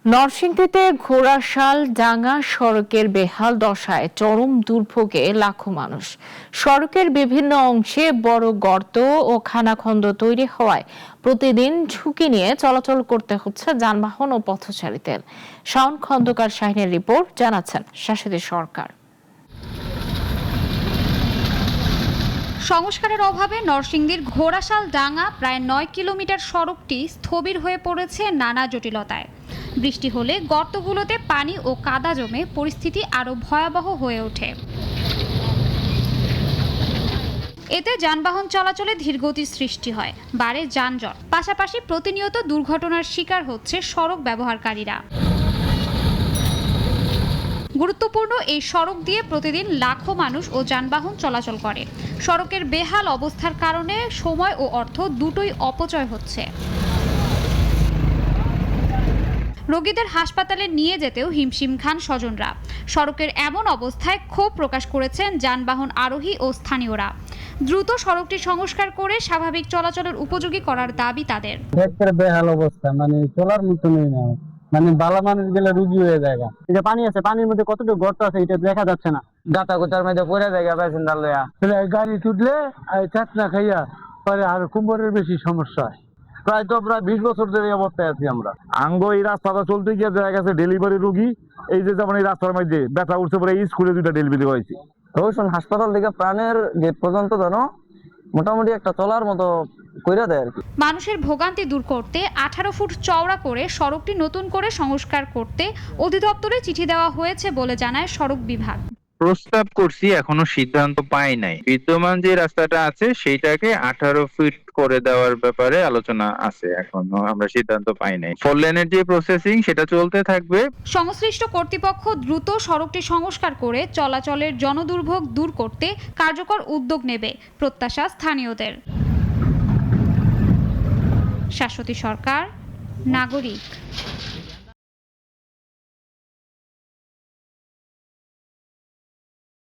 নরসিংদীতে ঘোড়াশাল ডাঙ্গা সড়কের বেহাল দশায় চরম দুর্ভোগে লাখো মানুষ। সড়কের বিভিন্ন অংশে বড় গর্ত ও খানাখন্দ তৈরি হওয়ায় প্রতিদিন ঝুঁকি নিয়ে চলাচল করতে হচ্ছে যানবাহন ও পথচারীদের। শাওন খন্দকার শাহিনের রিপোর্ট, জানাচ্ছেন শাশ্বতী সরকার। সংস্কারের অভাবে নরসিংদীর ঘোড়াশাল ডাঙ্গা প্রায় ৯ কিলোমিটার সড়কটি স্থবির হয়ে পড়েছে নানা জটিলতায়। বৃষ্টি হলে গর্তগুলোতে পানি ও কাদা জমে পরিস্থিতি আরও ভয়াবহ হয়ে ওঠে। এতে যানবাহন চলাচলে ধীরগতির সৃষ্টি হয়, বাড়ে যানজট, পাশাপাশি প্রতিনিয়ত দুর্ঘটনার শিকার হচ্ছে সড়ক ব্যবহারকারীরা। গুরুত্বপূর্ণ এই সড়ক দিয়ে প্রতিদিন লাখো মানুষ ও যানবাহন চলাচল করে। সড়কের বেহাল অবস্থার কারণে সময় ও অর্থ দুটোই অপচয় হচ্ছে। রোগীদের হাসপাতালে নিয়ে যেতেও হিমশিম খান স্বজনরা। সড়কের এমন অবস্থায় ক্ষোভ প্রকাশ করেছেন যানবাহন আরোহী ও স্থানীয়রা। দ্রুত সড়কটি সংস্কার করে স্বাভাবিক চলাচলের উপযোগী করার দাবি তাদের। বেহাল অবস্থা, মানে চলার মতো নেই না, মানে বালা মানুষ গেলে রুগী হয়ে যায়। এটা পানি আছে, পানির মধ্যে কতটুকু গর্ত আছে এটা দেখা যাচ্ছে না। গাতা গোতার মধ্যে পড়ে যায় প্যাসেঞ্জার লয়া, গাড়ি ছুটলে চাটনা খাইয়া পরে আর কুম্ভরের বেশি সমস্যা হয়। প্রায় 20 বছর ধরে এই অবস্থায় আছি আমরা। আঙ্গ এই রাস্তাটা চলতে গিয়ে দেখা গেছে ডেলিভারি রোগী এই যে যেমন এই রাস্তার মধ্যে ব্যথা উঠছে, পরে এই স্কুলে 2টা ডেলিভারি হয়েছে। রোশন হাসপাতাল থেকে প্রাণের গেট পর্যন্ত জানো মোটামুটি একটা চলার মতো কইরা দেয় আর কি। মানুষের ভোগান্তি দূর করতে 18 ফুট চওড়া করে সড়কটি নতুন করে সংস্কার করতে অধিদপ্তরে চিঠি দেওয়া হয়েছে বলে জানায় সড়ক বিভাগ। প্রস্তাব করছি, এখনো সিদ্ধান্ত পাই নাই। বিদ্যমান যে রাস্তাটা আছে সেইটাকে 18 ফিট করে দেওয়ার ব্যাপারে আলোচনা আছে, এখনো আমরা সিদ্ধান্ত পাই নাই। 4 লেনের যে প্রসেসিং সেটা চলতে থাকবে। সংশ্লিষ্ট কর্তৃপক্ষ দ্রুত সড়কটি সংস্কার করে চলাচলের জনদুর্ভোগ দূর করতে কার্যকর উদ্যোগ নেবে, প্রত্যাশা স্থানীয়দের। শাশ্বতী সরকার, নাগরিক।